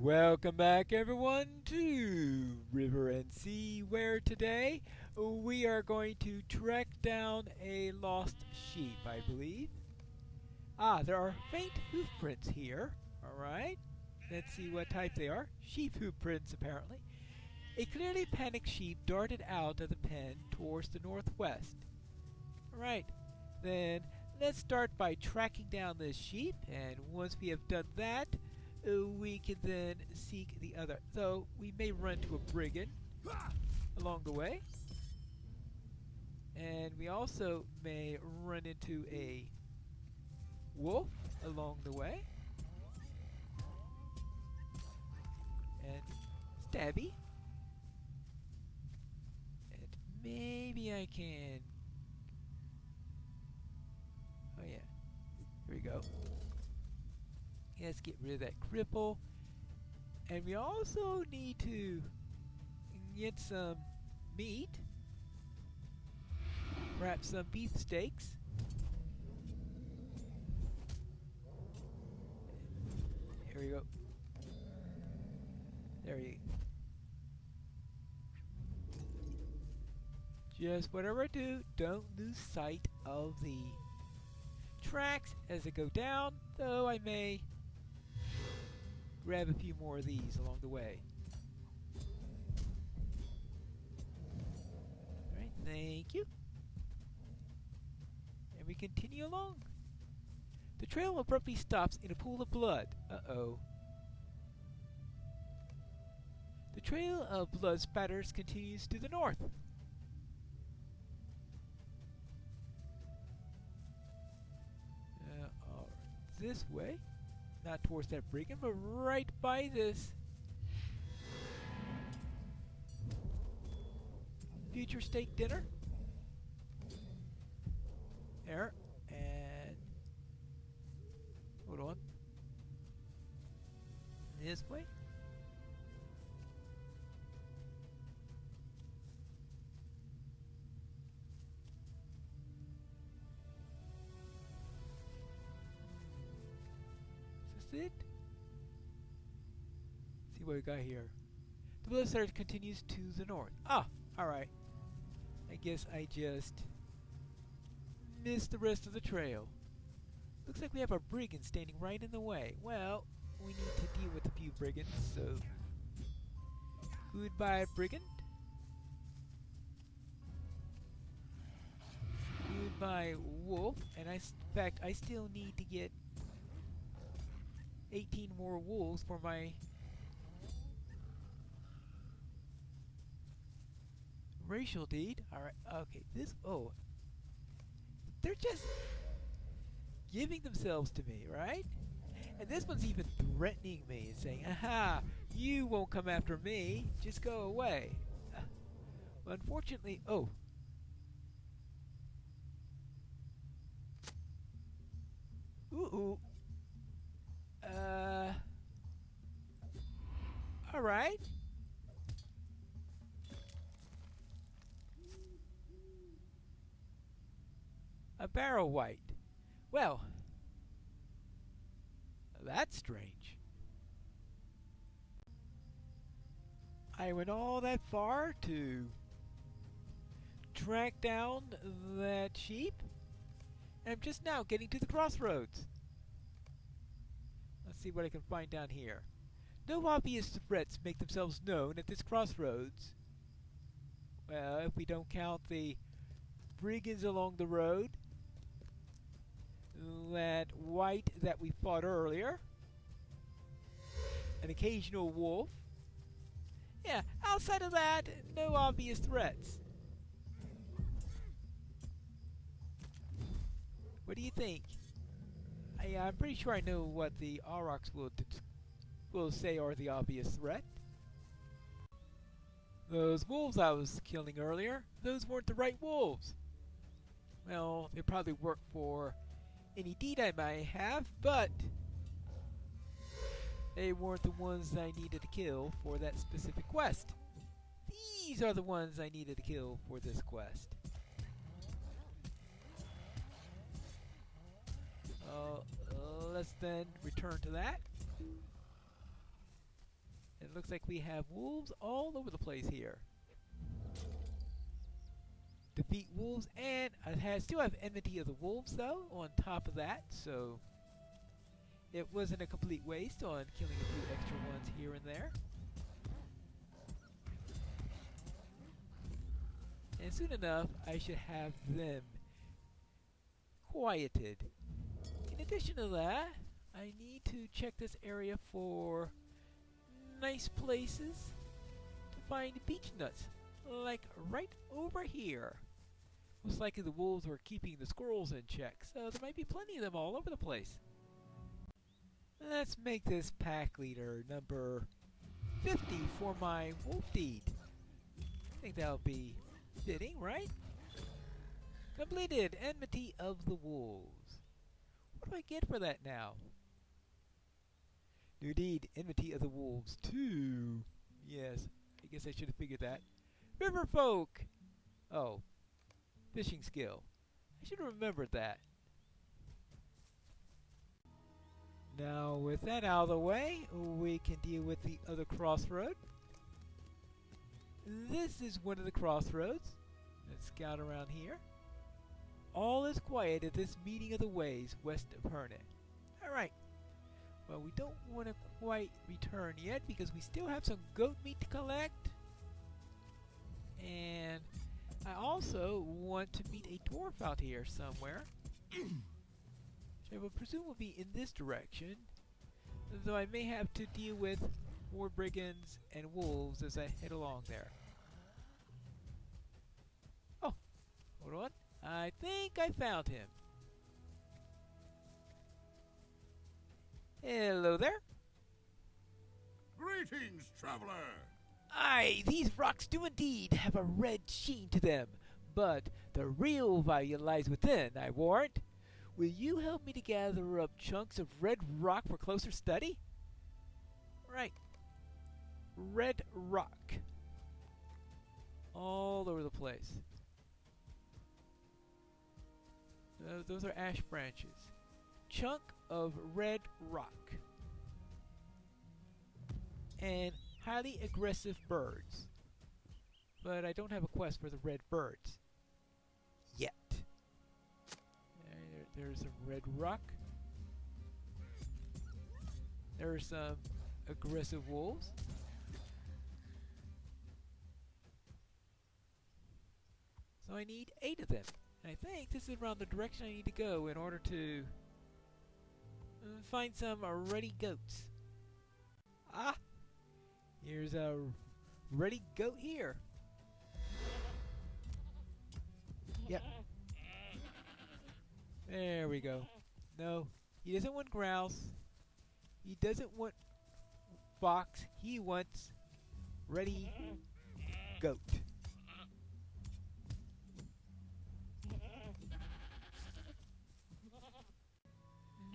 Welcome back everyone to River and Sea, where today we are going to track down a lost sheep, I believe. There are faint hoof prints here. Alright, let's see what type they are. Sheep hoof prints, apparently. A clearly panicked sheep darted out of the pen towards the northwest. Alright, then let's start by tracking down this sheep, and once we have done that, we can then seek the other. So we may run to a brigand along the way, and we also may run into a wolf along the way, and stabby, and maybe I can. Oh yeah, here we go. Let's get rid of that cripple. And we also need to get some meat. Perhaps some beef steaks. Here we go. There you go. Just whatever I do, don't lose sight of the tracks as they go down, though I may grab a few more of these along the way. Alright, thank you. And we continue along. The trail abruptly stops in a pool of blood. Uh-oh. The trail of blood spatters continues to the north. This way. Not towards that brigand, but right by this future steak dinner. There. And hold on. This way. It? See what we got here. The blood surge continues to the north. Alright. I guess I just missed the rest of the trail. Looks like we have a brigand standing right in the way. Well, we need to deal with a few brigands, so goodbye, brigand. Goodbye, wolf. And in fact, I still need to get 18 more wolves for my racial deed. Alright, okay, they're just giving themselves to me, right? And this one's even threatening me and saying, aha, you won't come after me, just go away. Well, unfortunately, alright. A barrel white. Well, that's strange. I went all that far to track down that sheep, and I'm just now getting to the crossroads. Let's see what I can find down here. No obvious threats make themselves known at this crossroads. Well, if we don't count the brigands along the road, that white that we fought earlier, an occasional wolf. Yeah, outside of that, no obvious threats. What do you think? I'm pretty sure I know what the Aurochs will say are the obvious threat. Those wolves I was killing earlier, those weren't the right wolves. Well, they probably work for any deed I might have, but they weren't the ones I needed to kill for that specific quest. These are the ones I needed to kill for this quest. Let's then return to that. it looks like we have wolves all over the place here. Defeat wolves, and I still have enmity of the wolves though on top of that, so it wasn't a complete waste on killing a few extra ones here and there. And soon enough, I should have them quieted. In addition to that, I need to check this area for nice places to find beech nuts, like right over here. Most likely the wolves were keeping the squirrels in check, so there might be plenty of them all over the place. Let's make this pack leader number 50 for my wolf deed. I think that'll be fitting, right? Completed Enmity of the Wolves. What do I get for that now? New deed, Enmity of the Wolves 2. Yes, I guess I should have figured that. River folk. Oh, fishing skill. I should have remembered that. Now, with that out of the way, we can deal with the other crossroad. This is one of the crossroads. Let's scout around here. All is quiet at this meeting of the ways west of Hernet. Alright. Well, we don't want to quite return yet because we still have some goat meat to collect. And I also want to meet a dwarf out here somewhere. Which I will presume will be in this direction. Though I may have to deal with more brigands and wolves as I head along there. Oh, hold on. I think I found him. Hello there. Greetings, traveler. Aye, these rocks do indeed have a red sheen to them, but the real value lies within, I warrant. Will you help me to gather up chunks of red rock for closer study? Right. Red rock. All over the place. Those are ash branches. Chunk of red rock. And highly aggressive birds. But I don't have a quest for the red birds. Yet. There's some red rock. There are some aggressive wolves. So I need 8 of them. And I think this is around the direction I need to go in order to find some ruddy goats. Ah! Here's a ruddy goat here. Yep. There we go. No, he doesn't want grouse. He doesn't want fox. He wants ruddy goat.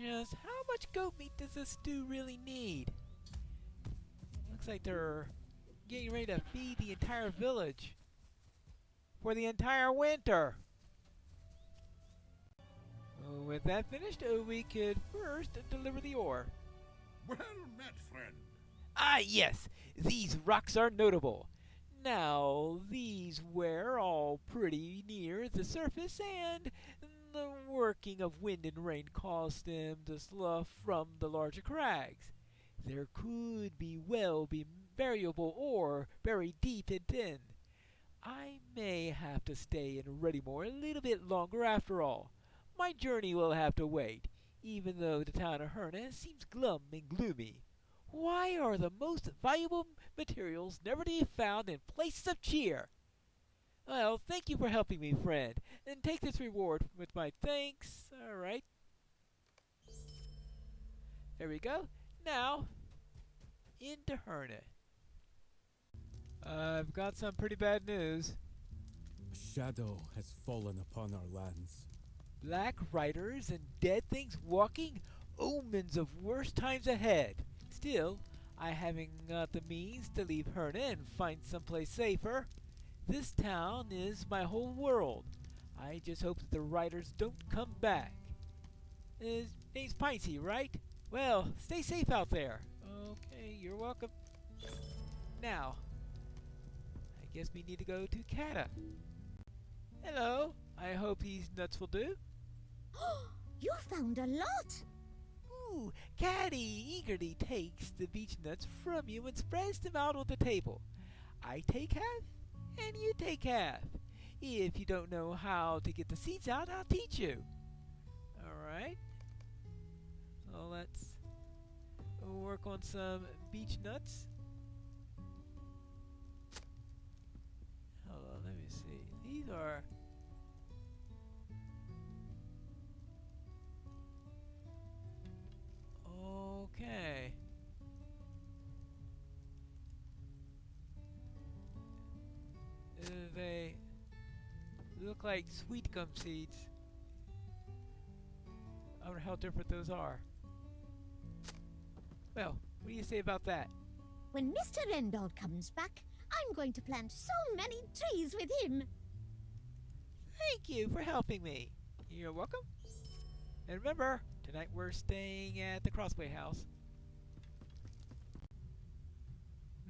Just how much goat meat does this stew really need? Looks like they're getting ready to feed the entire village for the entire winter. With that finished, we could first deliver the ore. Well met, friend. Ah, yes, these rocks are notable. Now, these were all pretty near the surface, and the working of wind and rain caused them to slough from the larger crags. There could be variable ore buried deep and thin. I may have to stay in Readymore a little bit longer after all. My journey will have to wait, even though the town of Herna seems glum and gloomy. Why are the most valuable materials never to be found in places of cheer? Well, thank you for helping me, friend, and take this reward with my thanks. All right. There we go. Now, into Herna. I've got some pretty bad news. A shadow has fallen upon our lands. Black riders and dead things walking, omens of worse times ahead. Still, I haven't got the means to leave Herna and find someplace safer. This town is my whole world. I just hope that the riders don't come back. His name's Piney, right? Well, stay safe out there. Okay, you're welcome. Now, I guess we need to go to Kata. Hello, I hope these nuts will do. You found a lot. Ooh, Caddy eagerly takes the beech nuts from you and spreads them out on the table. I take half, and you take half. If you don't know how to get the seeds out, I'll teach you. Alright. So let's work on some beech nuts. Hold on, let me see. These are... Okay. They look like sweet gum seeds. I wonder how different those are. Well, what do you say about that? When Mr. Rendall comes back, I'm going to plant so many trees with him. Thank you for helping me. You're welcome. And remember, tonight we're staying at the Crossway House.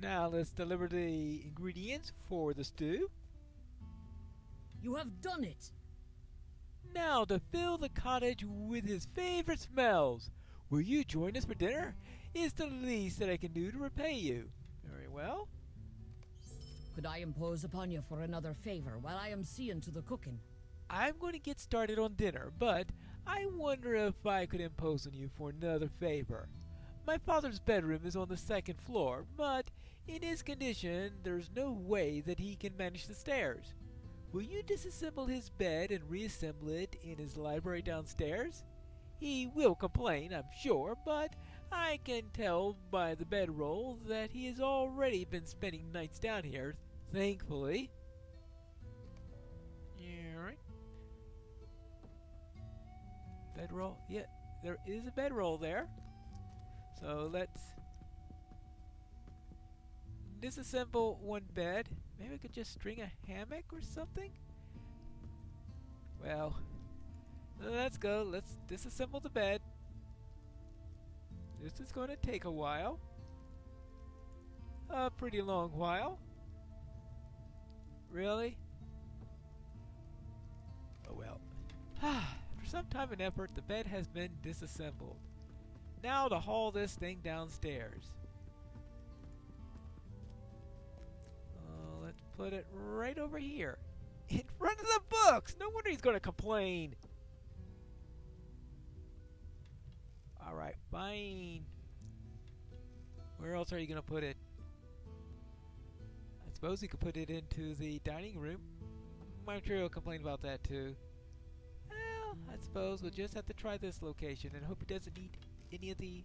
Now let's deliver the ingredients for the stew. You have done it! Now to fill the cottage with his favorite smells. Will you join us for dinner? It's the least that I can do to repay you. Very well. Could I impose upon you for another favor while I am seeing to the cooking? I'm going to get started on dinner, but I wonder if I could impose on you for another favor. My father's bedroom is on the second floor, but in his condition, there's no way that he can manage the stairs. Will you disassemble his bed and reassemble it in his library downstairs? He will complain, I'm sure, but I can tell by the bedroll that he has already been spending nights down here, thankfully. Alright. Bedroll? Yeah, there is a bedroll there. So let's disassemble one bed. Maybe we could just string a hammock or something? Well, let's go. Let's disassemble the bed. This is going to take a while. A pretty long while. Really? Oh well. After some time and effort, the bed has been disassembled. Now to haul this thing downstairs. Let's put it right over here. In front of the books! No wonder he's going to complain. Alright, fine. Where else are you going to put it? I suppose you could put it into the dining room. I'm sure he'll complain about that too. Well, I suppose we'll just have to try this location and hope he doesn't need any of the...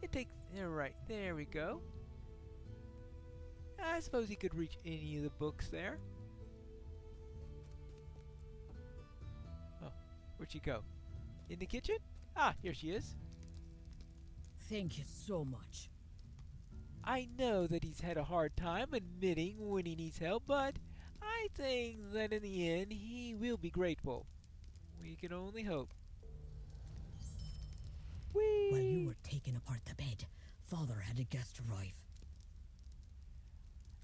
It takes... Alright, there we go. I suppose he could reach any of the books there. Oh, where'd she go? In the kitchen? Ah, here she is. Thank you so much. I know that he's had a hard time admitting when he needs help, but I think that in the end he will be grateful. We can only hope. Whee! While you were taking apart the bed, Father had a guest arrive.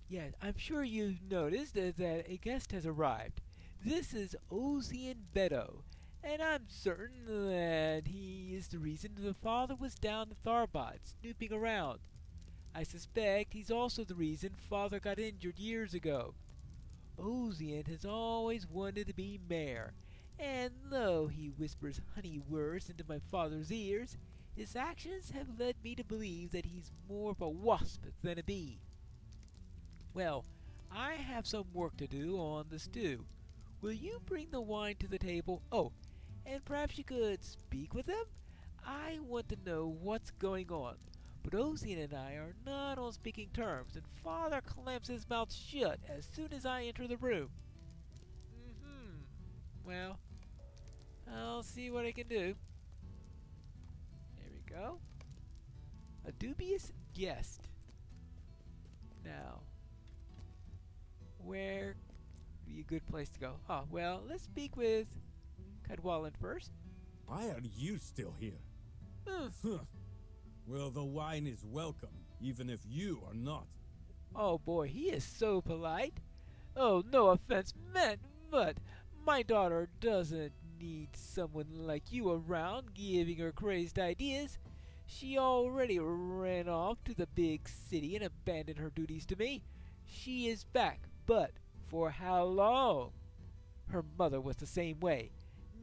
Yes, I'm sure you've noticed that a guest has arrived. This is Ozian Beto, and I'm certain that he is the reason the father was down in Tharbad, snooping around. I suspect he's also the reason Father got injured years ago. Ozian has always wanted to be mayor, and though he whispers honey words into my father's ears, his actions have led me to believe that he's more of a wasp than a bee. Well, I have some work to do on the stew. Will you bring the wine to the table? Oh, and perhaps you could speak with him? I want to know what's going on. But Ozian and I are not on speaking terms, and Father clamps his mouth shut as soon as I enter the room. Well, I'll see what I can do. There we go. A dubious guest. Now, where would be a good place to go? Ah, well, let's speak with Cadwallon first. Why are you still here? Huh. Well, the wine is welcome, even if you are not. Oh boy, he is so polite. Oh, no offense meant, but my daughter doesn't need someone like you around giving her crazed ideas. She already ran off to the big city and abandoned her duties to me. She is back, but for how long? Her mother was the same way,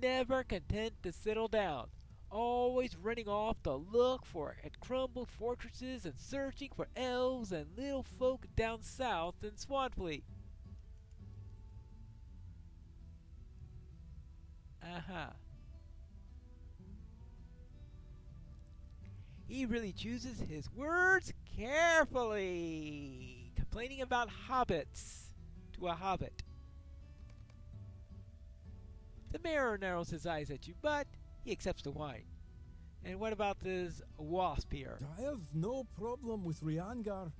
never content to settle down, always running off to look for at crumbled fortresses and searching for elves and little folk down south in Swanfleet. Uh-huh. He really chooses his words carefully. Complaining about hobbits to a hobbit. The mayor narrows his eyes at you, but he accepts the wine. And what about this wasp here? I have no problem with Riangar,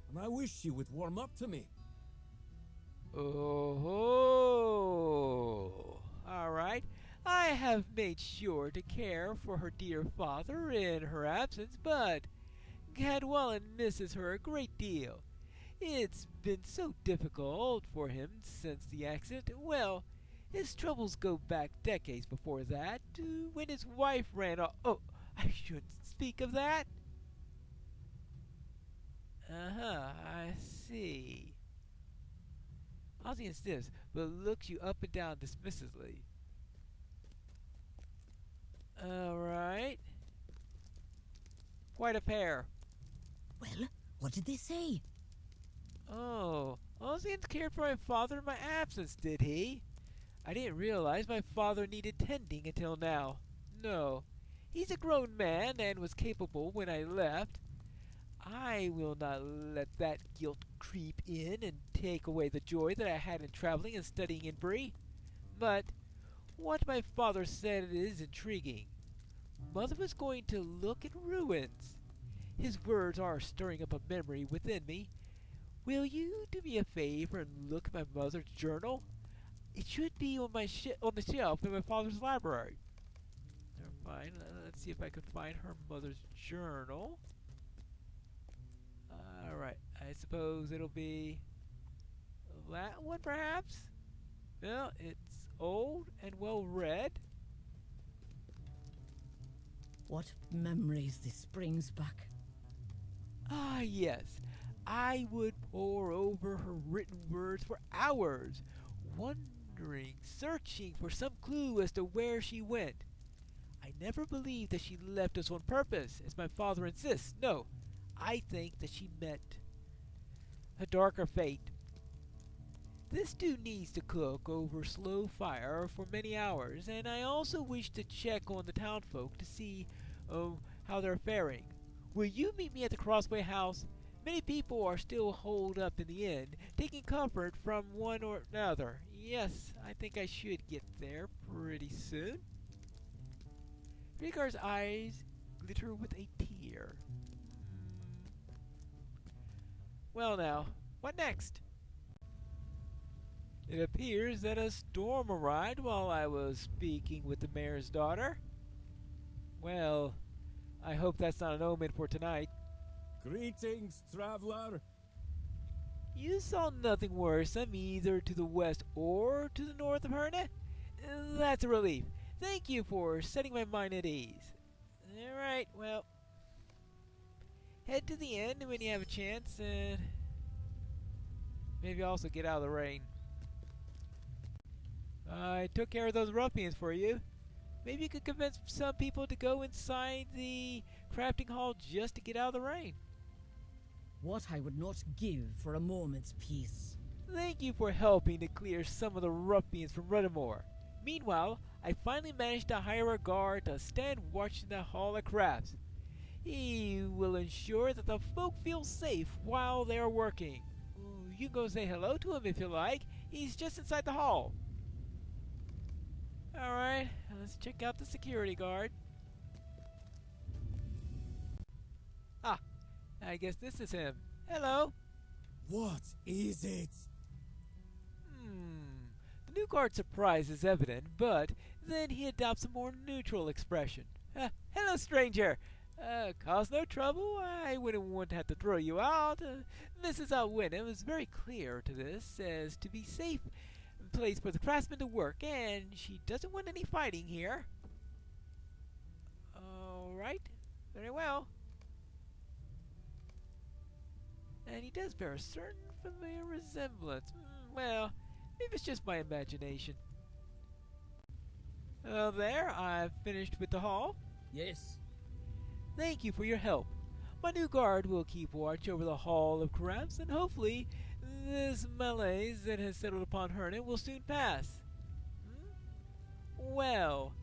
and I wish she would warm up to me. Oh, all right. I have made sure to care for her dear father in her absence, but Cadwallon misses her a great deal. It's been so difficult for him since the accident. Well, his troubles go back decades before that, to when his wife ran off. Oh, I shouldn't speak of that. Uh-huh, I see. Ozzy insists, but looks you up and down dismissively. Alright. Quite a pair. Well, what did they say? Oh, Ozian cared for my father in my absence, did he? I didn't realize my father needed tending until now. No, he's a grown man and was capable when I left. I will not let that guilt creep in and take away the joy that I had in traveling and studying in Bree. But what my father said is intriguing. Mother was going to look at ruins. His words are stirring up a memory within me. Will you do me a favor and look at my mother's journal? It should be on my on the shelf in my father's library. Never mind. Let's see if I can find her mother's journal. Alright, I suppose it'll be that one perhaps? Well, it's old and well read. What memories this brings back. Ah, yes. I would pore over her written words for hours, wondering, searching for some clue as to where she went. I never believed that she left us on purpose, as my father insists. No, I think that she met a darker fate. This stew needs to cook over slow fire for many hours, and I also wish to check on the townfolk to see how they're faring. Will you meet me at the Crossway House? Many people are still holed up in the inn, taking comfort from one or another. Yes, I think I should get there pretty soon. Rhaegar's eyes glitter with a tear. Well now, what next? It appears that a storm arrived while I was speaking with the mayor's daughter. Well, I hope that's not an omen for tonight. Greetings, traveler. You saw nothing worrisome either to the west or to the north of Herne? That's a relief. Thank you for setting my mind at ease. Alright, well, head to the inn when you have a chance, and maybe also get out of the rain. I took care of those ruffians for you. Maybe you could convince some people to go inside the crafting hall just to get out of the rain. What I would not give for a moment's peace. Thank you for helping to clear some of the ruffians from Rudamore. Meanwhile, I finally managed to hire a guard to stand watch in the Hall of Crafts. He will ensure that the folk feel safe while they are working. You can go say hello to him if you like. He's just inside the hall. Alright, let's check out the security guard. Ah, I guess this is him. Hello. What is it? The new guard's surprise is evident, but then he adopts a more neutral expression. Hello, stranger. Cause no trouble. I wouldn't want to have to throw you out. Mrs. Alwyn was very clear to this as to be safe place for the craftsmen to work, and she doesn't want any fighting here. Alright, very well. And he does bear a certain familiar resemblance. Well, maybe it's just my imagination. There, I've finished with the hall. Yes. Thank you for your help. My new guard will keep watch over the Hall of Crafts, and hopefully this malaise that has settled upon Hernan will soon pass. Well,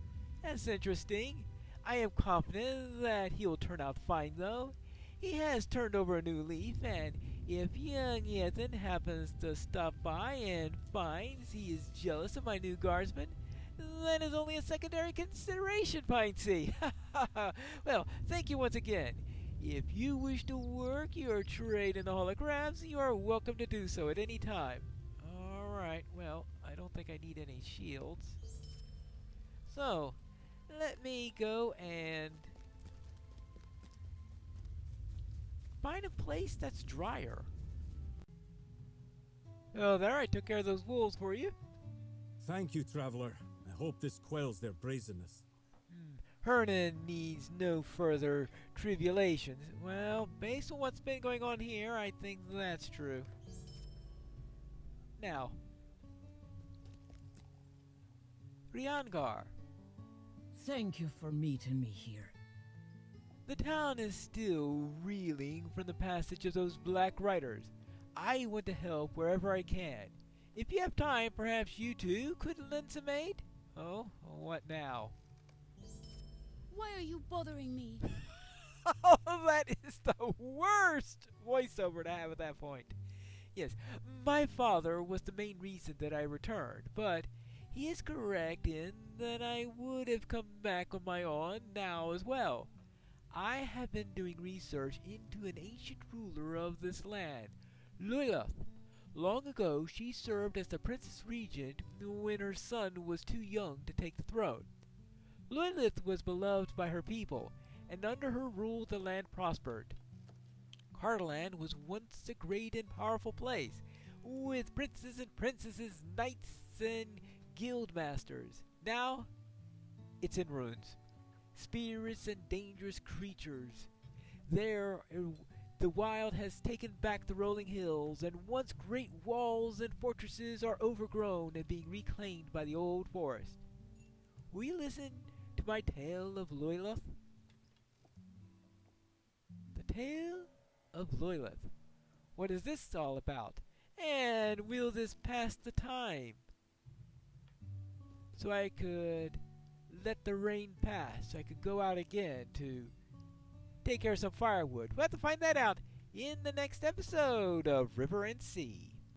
that's interesting. I am confident that he'll turn out fine, though. He has turned over a new leaf, and if young Ethan happens to stop by and finds he is jealous of my new guardsman, that is only a secondary consideration, Piney. Well, thank you once again. If you wish to work your trade in the holograms, you are welcome to do so at any time. Alright, well, I don't think I need any shields. So, let me go and find a place that's drier. Oh, there, I took care of those wolves for you. Thank you, traveler. I hope this quells their brazenness. Hernan needs no further tribulations. Well, based on what's been going on here, I think that's true. Now, Riangar. Thank you for meeting me here. The town is still reeling from the passage of those black riders. I want to help wherever I can. If you have time, perhaps you two could lend some aid? Oh, what now? Why are you bothering me? Oh, that is the worst voiceover to have at that point. Yes, my father was the main reason that I returned, but he is correct in that I would have come back on my own now as well. I have been doing research into an ancient ruler of this land, Lilith. Long ago, she served as the princess regent when her son was too young to take the throne. Lilith was beloved by her people, and under her rule the land prospered. Cardaland was once a great and powerful place, with princes and princesses, knights and guild masters. Now, it's in ruins. Spirits and dangerous creatures. There, the wild has taken back the rolling hills, and once great walls and fortresses are overgrown and being reclaimed by the old forest. Will you listen to my tale of Lilith? The tale of Lilith. What is this all about? And will this pass the time? So I could let the rain pass. So I could go out again to take care of some firewood. We'll have to find that out in the next episode of River and Sea.